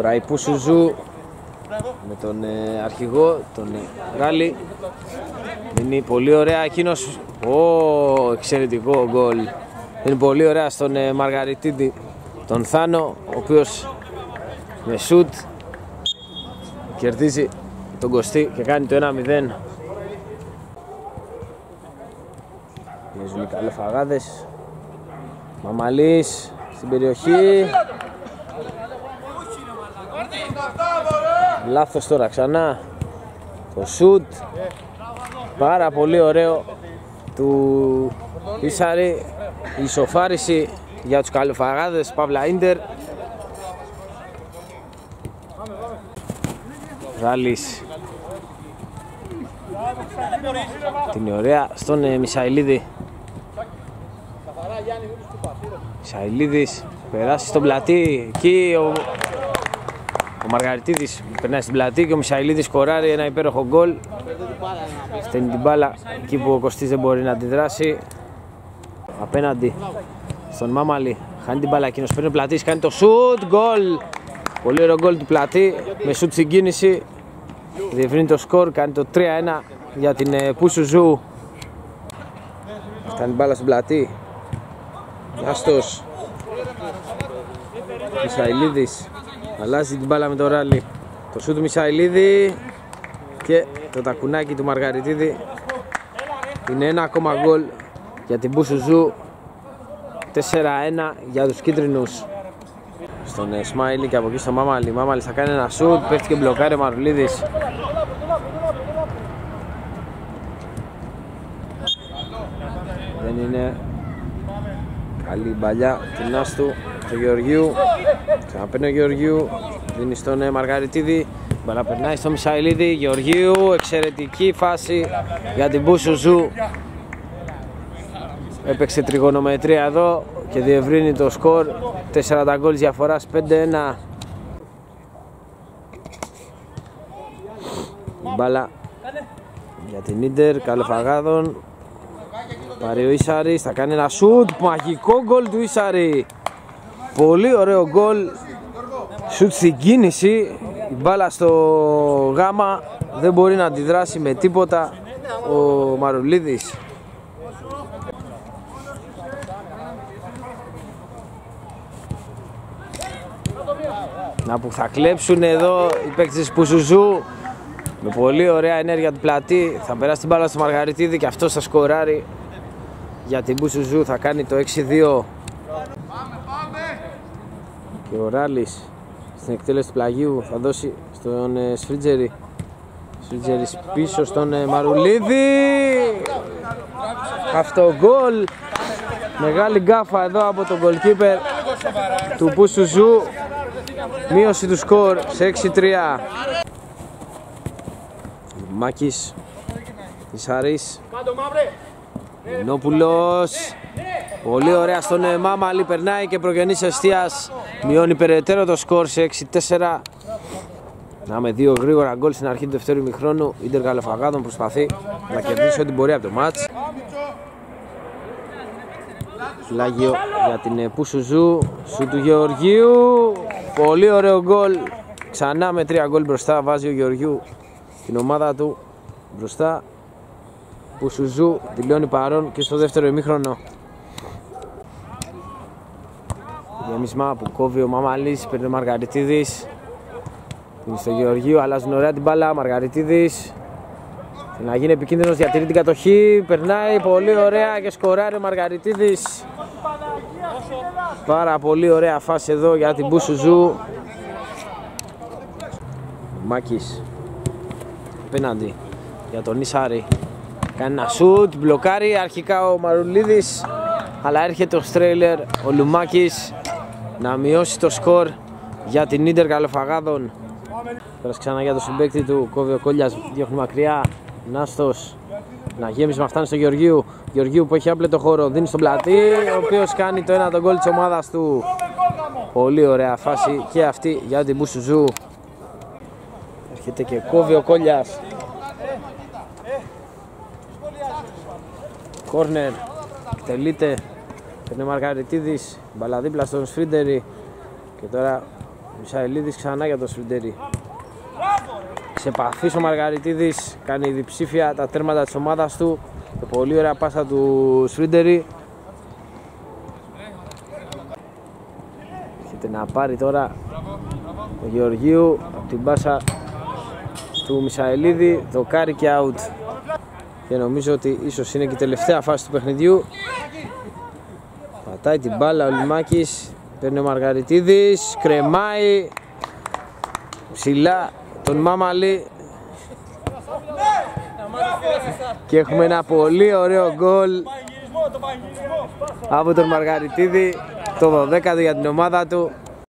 Τώρα η Πουσουζού με τον αρχηγό, τον Γάλλη. Είναι πολύ ωραία εκείνος. Εξαιρετικό γκολ. Είναι πολύ ωραία στον Μαργαριτίδη, τον Θάνο, ο οποίος με σουτ κερδίζει τον Κωστή και κάνει το 1-0. Παίζουν οι καλοφαγάδες. Μαμαλής στην περιοχή. Λάθος τώρα ξανά. Το σουτ. Πάρα πολύ ωραίο του Ίσαρη. Η ισοφάριση για τους καλοφαγάδες. Παύλα Ίντερ. Ράλης. Την ωραία στον Μισαηλίδη. Μισαηλίδης περάσει στον πλατή. Εκεί ο Μαργαριτίδης περνάει στην πλατή και ο Μισαηλίδης σκοράρει ένα υπέροχο γκολ. Στέλνει την μπάλα εκεί που ο Κωστής δεν μπορεί να αντιδράσει. Απέναντι στον Μάμαλη. Χάνει την μπάλα εκείνος, παίρνει ο Πλατής, κάνει το σουτ, γκολ. Πολύ ωραίο γκολ του Πλατή με σουτ στην κίνηση. Διευρύνει το σκορ, κάνει το 3-1 για την Πουσουζού. Κάνει μπάλα στον Πλατή. Άστος. Μισαηλίδης αλλάζει την μπάλα με το Ράλι. Το σουτ του Μισαηλίδη και το τακουνάκι του Μαργαριτίδη. Είναι ένα ακόμα γκολ για την Πουσουζού. 4-1 για τους κίτρινους. Στον Σμάιλι και από εκεί στο Μάμαλι. Μάμαλι θα κάνει ένα σουτ, πέφτει και μπλοκάρει ο Μαρουλίδης. Δεν είναι καλή μπαλιά την άστου του Γεωργίου. Ξαναπαίρνει ο Γεωργίου, δίνει στον Μαργαριτίδη. Μπαλά περνάει στο Μισαηλίδη. Γεωργίου, εξαιρετική φάση για την Πουσουζού. Έπαιξε τριγωνομετρία εδώ και διευρύνει το σκορ. 4 τα γκολ διαφοράς, 5-1. Μπάλα για την Ίντερ καλοφαγάδων. Πάρει ο Ίσαρης, θα κάνει ένα σουτ. Μαγικό γκολ του Ίσαρη. Πολύ ωραίο γκολ. Σουτ στην κίνηση. Η μπάλα στο γάμα. Δεν μπορεί να αντιδράσει με τίποτα ο Μαρουλίδης. Να που θα κλέψουν εδώ οι παίκτες της Πουσουζού. Με πολύ ωραία ενέργεια του Πλατή. Θα περάσει την μπάλα στο Μαργαριτίδη και αυτός θα σκοράρει για την Πουσουζού. Θα κάνει το 6-2. Και ο Ράλης στην εκτέλεση του πλαγίου θα δώσει στον Σφρίτζερη. Σφρίτζερης πίσω στον Μαρουλίδη. Αυτό γκολ. Μεγάλη γκάφα εδώ από τον goalkeeper του Πουσουζού. Μείωση του σκορ σε 6-3. Μάκης, Ισαρής, Νόπουλος. Πολύ ωραία στον Μάμαλη, περνάει και προγενής εστίας. Μειώνει περαιτέρω το σκορ σε 6-4. Να με 2 γρήγορα γκολ στην αρχή του δεύτερου ημιχρόνου. Ίντερ καλοφαγάδων προσπαθεί να κερδίσει ό,τι μπορεί από το μάτς. Λάγιο για την Πουσουζού. Σου του Γεωργίου. Πολύ ωραίο γκολ. Ξανά με 3 γκολ μπροστά βάζει ο Γεωργίου την ομάδα του μπροστά. Πουσουζού δηλώνει παρόν και στο δεύτερο ημίχρονο. Γεμίσμα που κόβει ο Μαμαλής, παίρνει ο Μαργαριτίδης. Είναι στο Γεωργίου, αλλάζουν ωραία την μπάλα. Μαργαριτίδης θέλει να γίνει επικίνδυνος, διατηρεί την κατοχή. Περνάει πολύ ωραία και σκοράρει ο Μαργαριτίδης. Πάρα πολύ ωραία φάση εδώ για την Πουσουζού. Μάκης απέναντι για τον Ίσαρη. Κάνει ένα σουτ, μπλοκάρει αρχικά ο Μαρουλίδης. Αλλά έρχεται ο Στρέιλερ, ο Λουμάκης, να μειώσει το σκορ για την Ίντερ καλοφαγάδων. Πέρασε ξανά για το συμπαίκτη του, κόβει ο Κόλλιας, διώχνει μακριά. Νάστος, να γέμισμα φτάνει στο Γεωργίου. Γεωργίου που έχει άπλετο χώρο, δίνει στον Πλατή, ο οποίος κάνει το 1 τον γκολ της ομάδας του. Πολύ ωραία φάση και αυτή για την Πουσουζού. Έρχεται και κόβει ο Κόλλιας. Κόρνερ, εκτελείται. Παίρνει ο Μαργαριτίδης, μπαλά δίπλα στον Σφρίντερη. Και τώρα Μισαηλίδης ξανά για τον Σφριντερή. Σε επαφής ο Μαργαριτίδης, κάνει διψήφια τα τέρματα της ομάδας του. Και πολύ ωραία πάσα του Σφριντερή. Έχετε να πάρει τώρα ο Γεωργίου από την πάσα του Μισαηλίδη, δοκάρι και out. Και νομίζω ότι ίσως είναι και η τελευταία φάση του παιχνιδιού. Πατάει την μπάλα ο Λιμάκης, παίρνει ο Μαργαριτίδης, κρεμάει ψηλά τον Μάμαλη και έχουμε ένα πολύ ωραίο γκολ από τον Μαργαριτίδη, το 12ο για την ομάδα του.